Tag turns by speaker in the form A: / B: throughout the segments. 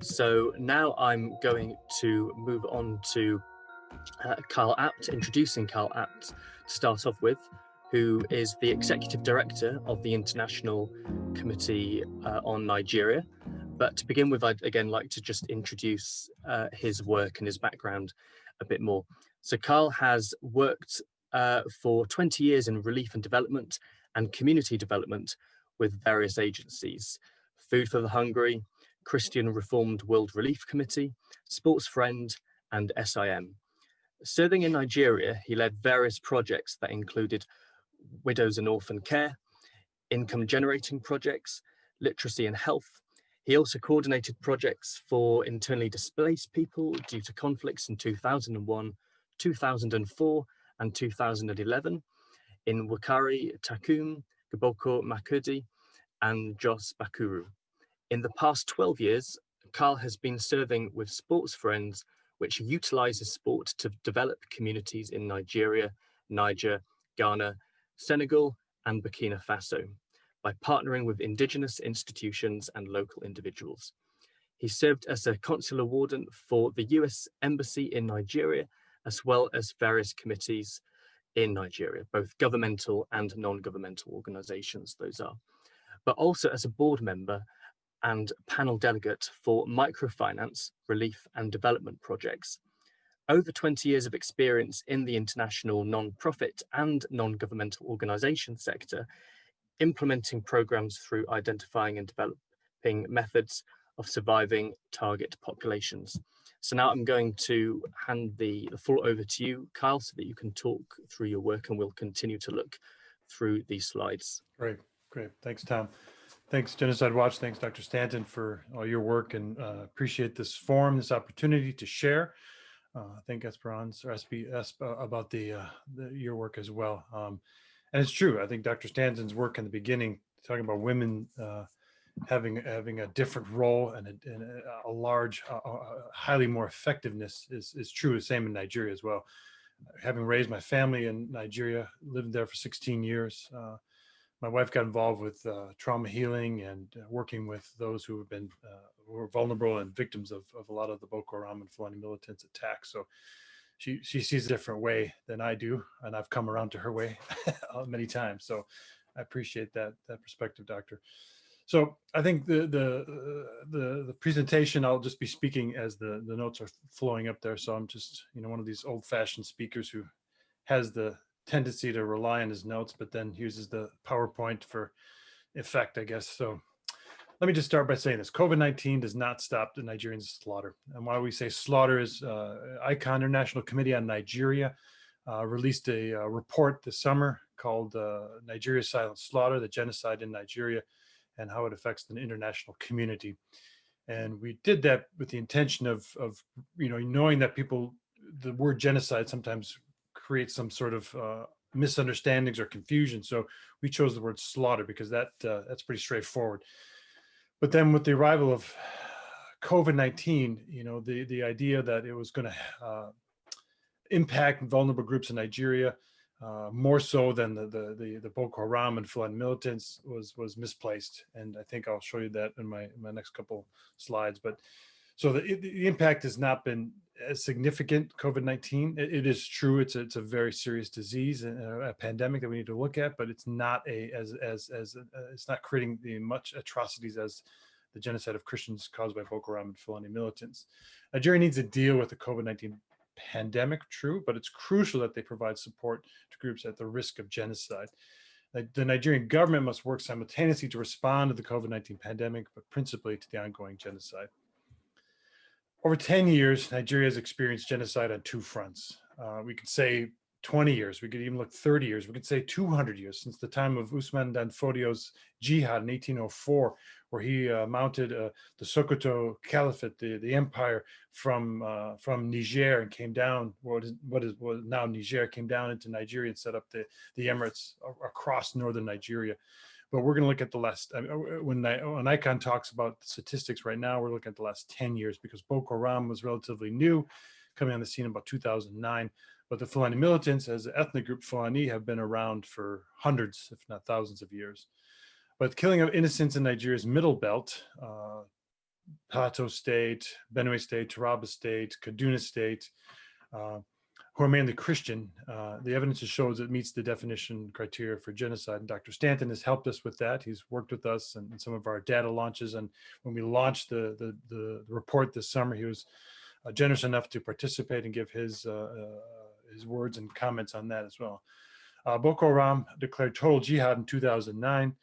A: So now I'm going to move on to Carl Abt, introducing Carl Abt to start off with, who is the Executive Director of the International Committee on Nigeria. But to begin with, I'd again like to just introduce his work and his background a bit more. So Carl has worked for 20 years in relief and development and community development with various agencies: Food for the Hungry, Christian Reformed World Relief Committee, Sports Friend, and SIM. Serving in Nigeria, he led various projects that included widows and orphan care, income generating projects, literacy and health. He also coordinated projects for internally displaced people due to conflicts in 2001, 2004, and 2011 in Wakari, Takum, Boko, Makurdi, and Jos Bakuru. In the past 12 years, Carl has been serving with Sports Friends, which utilizes sport to develop communities in Nigeria, Niger, Ghana, Senegal, and Burkina Faso by partnering with indigenous institutions and local individuals. He served as a consular warden for the US Embassy in Nigeria, as well as various committees in Nigeria, both governmental and non-governmental organizations, those are, but also as a board member and panel delegate for microfinance, relief and development projects. Over 20 years of experience in the international non-profit and non-governmental organization sector, implementing programs through identifying and developing methods of surviving target populations. So now I'm going to hand the floor over to you, Kyle, so that you can talk through your work, and we'll continue to look through these slides.
B: Great. Thanks, Tom. Thanks, Genocide Watch. Thanks, Dr. Stanton, for all your work, and appreciate this forum, this opportunity to share. Thank Esperance or SBS about your work as well. And it's true. I think Dr. Stanton's work in the beginning, talking about women having a different role and a large, highly more effectiveness is true. The same in Nigeria as well. Having raised my family in Nigeria, lived there for 16 years. My wife got involved with trauma healing and working with those who have been who are vulnerable and victims of a lot of the Boko Haram and Fulani militants attacks. So she sees a different way than I do, and I've come around to her way many times. So I appreciate that perspective, Doctor. So I think the presentation, I'll just be speaking as the notes are flowing up there. So I'm just one of these old-fashioned speakers who has the tendency to rely on his notes, but then uses the PowerPoint for effect, I guess. So let me just start by saying this: COVID-19 does not stop the Nigerian slaughter. And why we say slaughter is ICON, International Committee on Nigeria, released a report this summer called Nigeria's Silent Slaughter, the Genocide in Nigeria, and how it affects the international community. And we did that with the intention of knowing that the word genocide sometimes creates some sort of misunderstandings or confusion. So we chose the word slaughter because that's pretty straightforward. But then with the arrival of COVID-19, the idea that it was going to impact vulnerable groups in Nigeria more so than the Boko Haram and Fulani militants was misplaced. And I think I'll show you that in my next couple slides. But so the impact has not been as significant. COVID-19, it is true, it's a very serious disease and a pandemic that we need to look at, but it's not it's not creating the much atrocities as the genocide of Christians caused by Boko Haram and Fulani militants. Nigeria needs to deal with the COVID-19 pandemic, true, but it's crucial that they provide support to groups at the risk of genocide. The Nigerian government must work simultaneously to respond to the COVID-19 pandemic, but principally to the ongoing genocide. Over 10 years, Nigeria has experienced genocide on two fronts. We could say 20 years, we could even look 30 years, we could say 200 years, since the time of Usman Dan Fodio's jihad in 1804, where he mounted the Sokoto Caliphate, the empire from Niger, and came down, what is now Niger, came down into Nigeria and set up the emirates across northern Nigeria. But we're going to look at the last, when ICON talks about statistics right now, we're looking at the last 10 years, because Boko Haram was relatively new, coming on the scene in about 2009. But the Fulani militants, as an ethnic group, Fulani, have been around for hundreds, if not thousands of years. But killing of innocents in Nigeria's middle belt, Plateau State, Benue State, Taraba State, Kaduna State, who are mainly Christian. The evidence shows it meets the definition criteria for genocide. And Dr. Stanton has helped us with that. He's worked with us in some of our data launches. And when we launched the report this summer, he was generous enough to participate and give his words and comments on that as well. Boko Haram declared total jihad in 2009.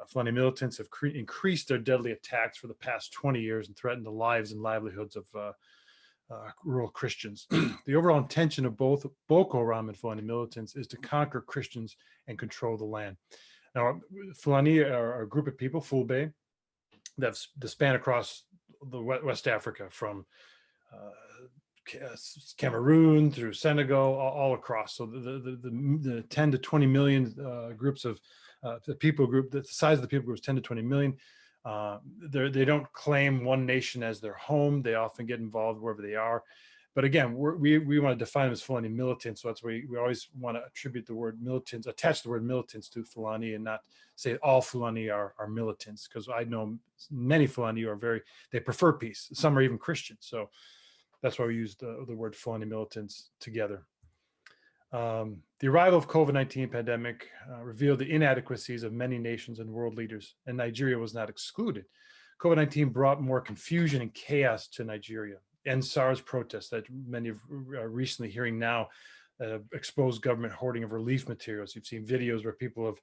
B: Fulani militants have increased their deadly attacks for the past 20 years and threatened the lives and livelihoods of rural Christians. The overall intention of both Boko Haram and Fulani militants is to conquer Christians and control the land. Now, Fulani are a group of people, Fulbe, that span across the West Africa from Cameroon through Senegal, all across. So the 10 to 20 million groups of the people group, the size of the people group is 10 to 20 million. They don't claim one nation as their home. They often get involved wherever they are. But again, we want to define them as Fulani militants. So that's why we always want to attribute the word militants, attach the word militants to Fulani, and not say all Fulani are militants, because I know many Fulani are they prefer peace. Some are even Christian. So that's why we use the word Fulani militants together. The arrival of COVID-19 pandemic revealed the inadequacies of many nations and world leaders, and Nigeria was not excluded. COVID-19 brought more confusion and chaos to Nigeria. And SARS protests that many are recently hearing now exposed government hoarding of relief materials. You've seen videos where people have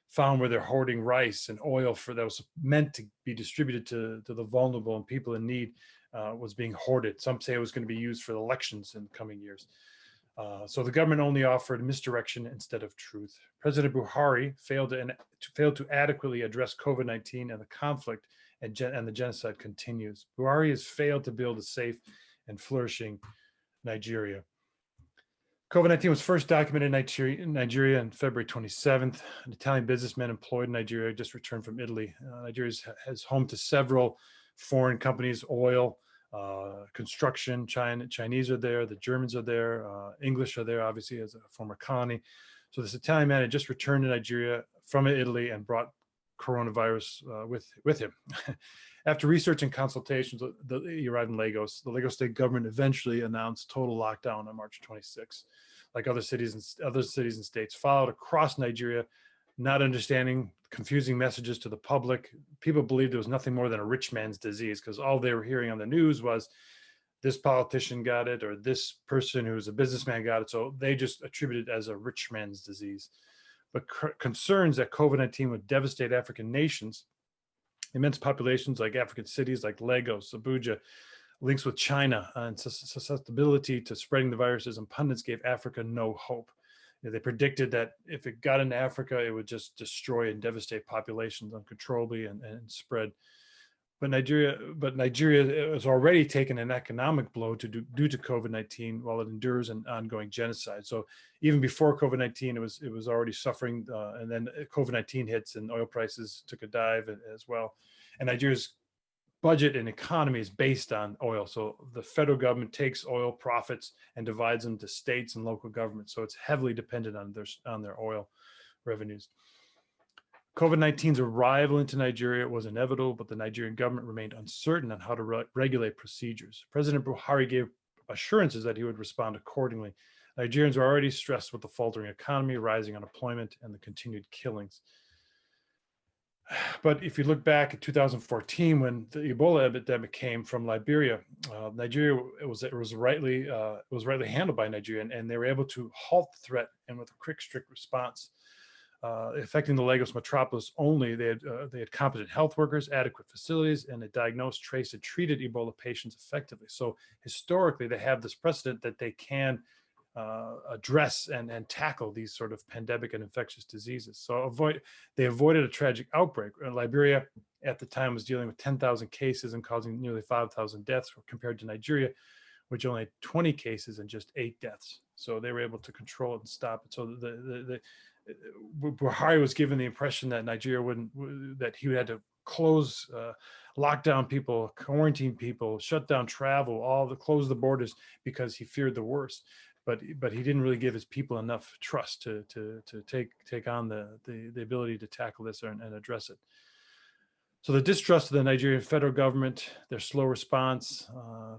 B: found where they're hoarding rice and oil that was meant to be distributed to the vulnerable and people in need was being hoarded. Some say it was going to be used for elections in the coming years. So the government only offered misdirection instead of truth. President Buhari failed to adequately address COVID-19 and the conflict, and the genocide continues. Buhari has failed to build a safe and flourishing Nigeria. COVID-19 was first documented in Nigeria on February 27th. An Italian businessman employed in Nigeria just returned from Italy. Nigeria is home to several foreign companies, oil, construction. Chinese are there, the Germans are there, English are there, obviously, as a former colony. So this Italian man had just returned to Nigeria from Italy and brought coronavirus with him. After research and consultations, he arrived in Lagos. The Lagos state government eventually announced total lockdown on March 26th. Like other cities and states followed across Nigeria, not understanding, confusing messages to the public. People believed it was nothing more than a rich man's disease, because all they were hearing on the news was this politician got it or this person who's a businessman got it. So they just attributed it as a rich man's disease. But concerns that COVID-19 would devastate African nations, immense populations like African cities like Lagos, Abuja, links with China, and susceptibility to spreading the viruses, and pundits gave Africa no hope. They predicted that if it got into Africa, it would just destroy and devastate populations uncontrollably and spread. But Nigeria has already taken an economic blow due to COVID-19 while it endures an ongoing genocide. So even before COVID-19, it was already suffering, and then COVID-19 hits and oil prices took a dive as well. And Nigeria's budget and economy is based on oil. So the federal government takes oil profits and divides them to states and local governments. So it's heavily dependent on their oil revenues. COVID-19's arrival into Nigeria was inevitable, but the Nigerian government remained uncertain on how to regulate procedures. President Buhari gave assurances that he would respond accordingly. Nigerians are already stressed with the faltering economy, rising unemployment, and the continued killings. But if you look back at 2014, when the Ebola epidemic came from Liberia, Nigeria was rightly handled by Nigeria, and they were able to halt the threat, and with a quick, strict response. Affecting the Lagos metropolis only, they had competent health workers, adequate facilities, and they diagnosed, traced, and treated Ebola patients effectively. So historically, they have this precedent that they can address and tackle these sort of pandemic and infectious diseases. So they avoided a tragic outbreak. Liberia at the time was dealing with 10,000 cases and causing nearly 5,000 deaths, compared to Nigeria, which only had 20 cases and just 8 deaths. So they were able to control it and stop it. So Buhari was given the impression that that he had to close, lock down people, quarantine people, shut down travel, close the borders, because he feared the worst. But he didn't really give his people enough trust to take on the ability to tackle this and address it. So the distrust of the Nigerian federal government, their slow response,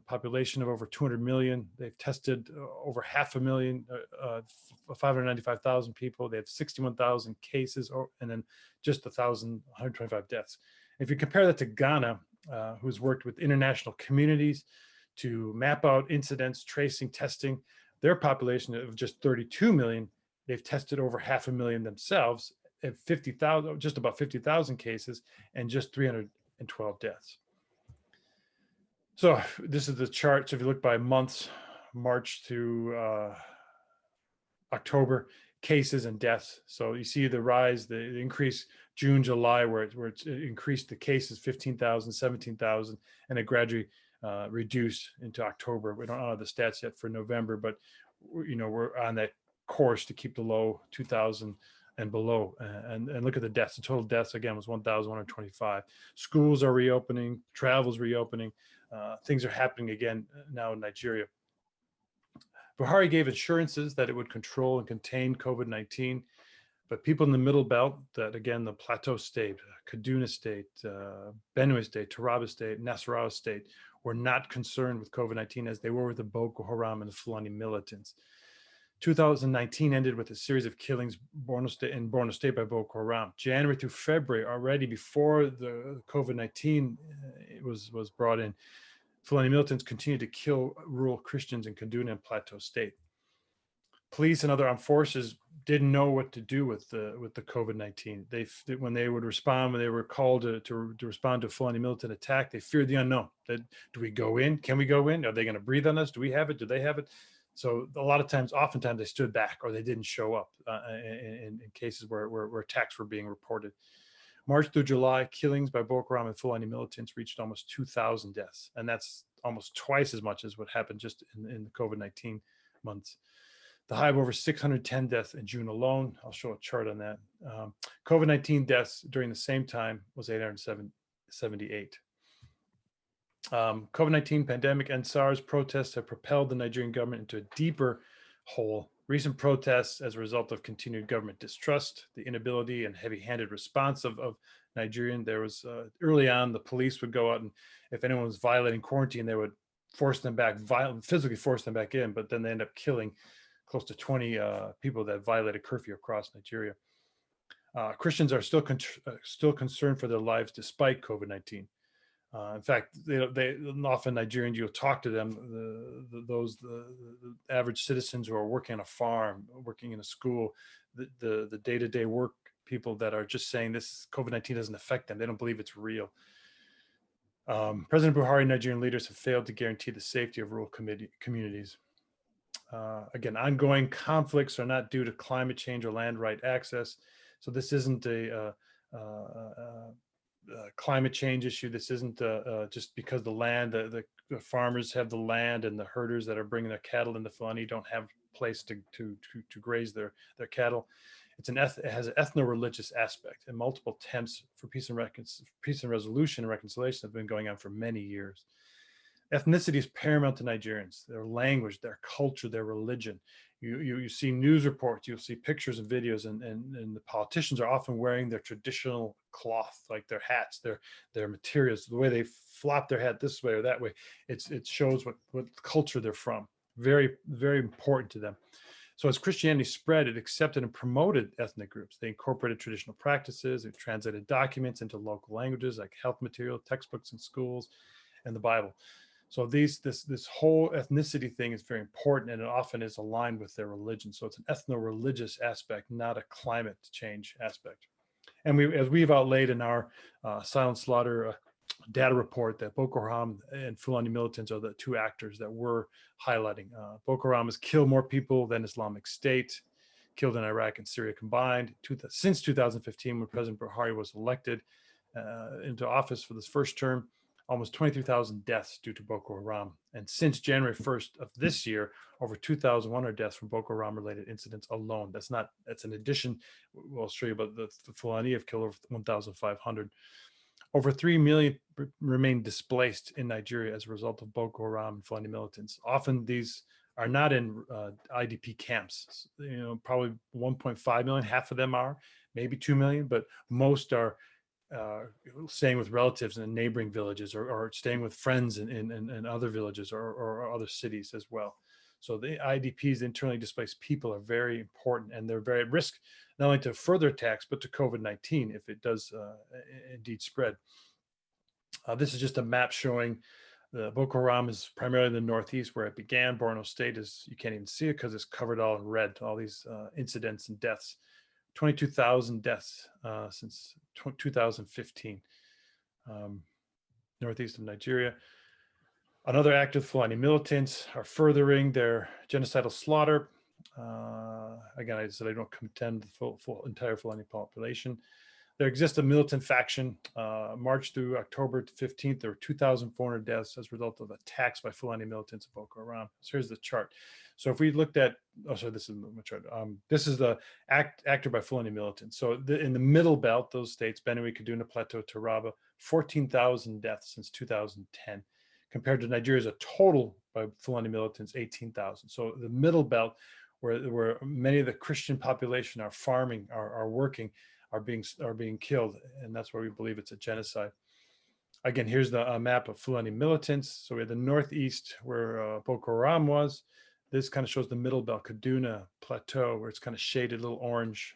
B: population of over 200 million. They've tested over 500,000, 595,000 people. They have 61,000 cases, and then just 1,125 deaths. If you compare that to Ghana, who's worked with international communities to map out incidents, tracing, testing, their population of just 32 million, they've tested over 500,000 themselves at 50,000, just about 50,000 cases and just 312 deaths. So this is the chart. So if you look by months, March through October, cases and deaths. So you see the rise, the increase June, July, where it's increased the cases 15,000, 17,000, and it gradually reduced into October. We don't have the stats yet for November, but we're on that course to keep the low 2,000 and below. And look at the deaths. The total deaths again was 1,125. Schools are reopening, travel's reopening. Things are happening again now in Nigeria. Buhari gave assurances that it would control and contain COVID-19, but people in the Middle Belt, that again, the Plateau State, Kaduna State, Benue State, Taraba State, Nasarawa State, were not concerned with COVID-19 as they were with the Boko Haram and the Fulani militants. 2019 ended with a series of killings in Borno State by Boko Haram. January through February, already before the COVID-19 was brought in, Fulani militants continued to kill rural Christians in Kaduna and Plateau State. Police and other armed forces didn't know what to do with the COVID-19. When they would respond, when they were called to respond to a Fulani militant attack, they feared the unknown. That, do we go in? Can we go in? Are they going to breathe on us? Do we have it? Do they have it? So a lot of times, oftentimes they stood back or they didn't show up in cases where attacks were being reported. March through July, killings by Boko Haram and Fulani militants reached almost 2,000 deaths. And that's almost twice as much as what happened just in the COVID-19 months. The high of over 610 deaths in June alone. I'll show a chart on that. COVID-19 deaths during the same time was 878. COVID-19 pandemic and SARS protests have propelled the Nigerian government into a deeper hole. Recent protests as a result of continued government distrust, the inability and heavy-handed response of Nigerian. There was early on, the police would go out and if anyone was violating quarantine, they would force them back, physically force them back in, but then they end up killing close to 20 people that violated curfew across Nigeria. Christians are still concerned for their lives despite COVID-19. In fact, they often Nigerians, you'll talk to them, the average citizens who are working on a farm, working in a school, the day-to-day work people that are just saying this COVID-19 doesn't affect them. They don't believe it's real. President Buhari and Nigerian leaders have failed to guarantee the safety of rural communities. Again, ongoing conflicts are not due to climate change or land right access. So this isn't a climate change issue. This isn't just because the land, the farmers have the land and the herders that are bringing their cattle in the Fulani don't have a place to graze their cattle. It has an ethno-religious aspect, and multiple attempts for peace and resolution and reconciliation have been going on for many years. Ethnicity is paramount to Nigerians, their language, their culture, their religion. You see news reports, you'll see pictures and videos, and the politicians are often wearing their traditional cloth, like their hats, their materials, the way they flop their hat this way or that way. It shows what culture they're from. Very, very important to them. So as Christianity spread, it accepted and promoted ethnic groups. They incorporated traditional practices, they translated documents into local languages like health material, textbooks in schools, and the Bible. So this whole ethnicity thing is very important, and it often is aligned with their religion. So it's an ethno-religious aspect, not a climate change aspect. And as we've outlaid in our Silent Slaughter data report, that Boko Haram and Fulani militants are the two actors that we're highlighting. Boko Haram has killed more people than Islamic State, killed in Iraq and Syria combined. Since 2015, when President Buhari was elected into office for this first term, almost 23,000 deaths due to Boko Haram. And since January 1st of this year, over 2,100 deaths from Boko Haram related incidents alone. That's an addition. We'll show you about the Fulani have killed over 1,500. Over 3 million remain displaced in Nigeria as a result of Boko Haram and Fulani militants. Often these are not in IDP camps. Probably 1.5 million, half of them are, maybe 2 million, but most are staying with relatives in neighboring villages, or staying with friends in other villages or other cities as well. So the IDPs, internally displaced people, are very important, and they're very at risk not only to further attacks, but to COVID-19 if it does indeed spread. This is just a map showing the Boko Haram is primarily in the northeast where it began. Borno State is, you can't even see it because it's covered all in red, all these incidents and deaths. 22,000 deaths since 2015, northeast of Nigeria. Another active Fulani militants are furthering their genocidal slaughter. Again, I said I don't contend the entire Fulani population. There exists a militant faction. March through October 15th, there were 2,400 deaths as a result of attacks by Fulani militants of Boko Haram. So here's the chart. So if we looked at, oh, sorry, this is my chart. This is the actor by Fulani militants. So in the middle belt, those states, Benue, Kaduna, Plateau, Taraba, 14,000 deaths since 2010, compared to Nigeria's a total by Fulani militants, 18,000. So the middle belt, where many of the Christian population are farming, are working, are being killed, and that's why we believe it's a genocide. Again, here's the map of Fulani militants. So we have the northeast where Boko Haram was. This kind of shows the middle belt, Kaduna, Plateau, where it's kind of shaded, little orange,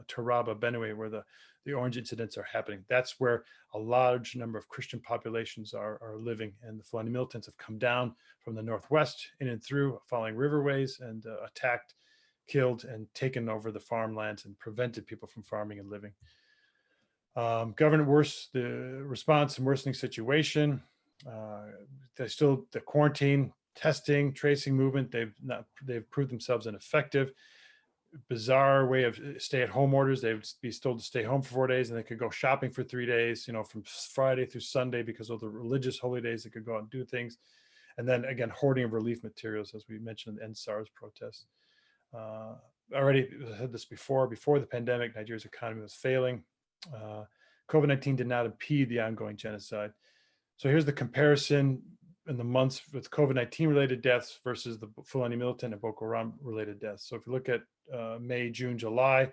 B: Taraba, Benue, where the orange incidents are happening. That's where a large number of Christian populations are living, and the Fulani militants have come down from the northwest in and through, following riverways, and attacked, killed, and taken over the farmlands and prevented people from farming and living. The response and worsening situation. The quarantine, testing, tracing movement, they've proved themselves ineffective. Bizarre way of stay-at-home orders. They would be told to stay home for 4 days, and they could go shopping for 3 days, from Friday through Sunday, because of the religious holy days. They could go out and do things. And then again, hoarding of relief materials, as we mentioned in the NSARS protests. Already said this before the pandemic, Nigeria's economy was failing. COVID-19 did not impede the ongoing genocide. So here's the comparison in the months with COVID-19 related deaths versus the Fulani militant and Boko Haram related deaths. So if you look at May, June, July,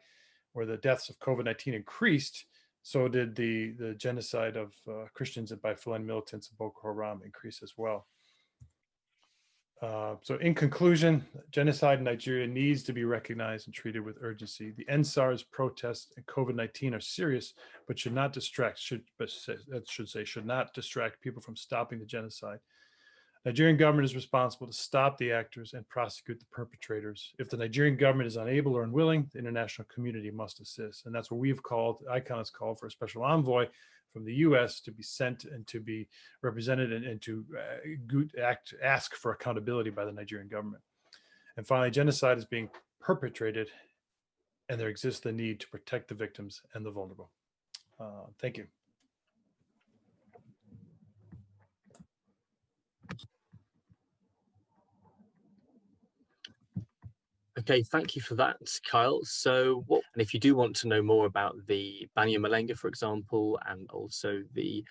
B: where the deaths of COVID-19 increased, so did the genocide of Christians by Fulani militants and Boko Haram increase as well. So in conclusion, genocide in Nigeria needs to be recognized and treated with urgency. The NSARS protests and COVID-19 are serious, but should not distract people from stopping the genocide. Nigerian government is responsible to stop the actors and prosecute the perpetrators. If the Nigerian government is unable or unwilling, the international community must assist. And that's what ICON has called for a special envoy from the US to be sent and to be represented and to ask for accountability by the Nigerian government. And finally, genocide is being perpetrated, and there exists the need to protect the victims and the vulnerable. Thank you.
A: Okay, thank you for that, Kyle. So, and if you do want to know more about the Banyamalenga, for example, and also the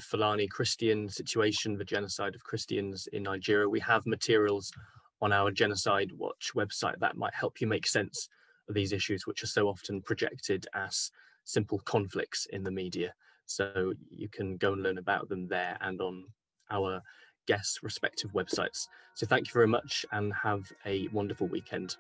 A: Fulani Christian situation, the genocide of Christians in Nigeria, we have materials on our Genocide Watch website that might help you make sense of these issues, which are so often projected as simple conflicts in the media. So you can go and learn about them there and on our guests' respective websites. So thank you very much and have a wonderful weekend.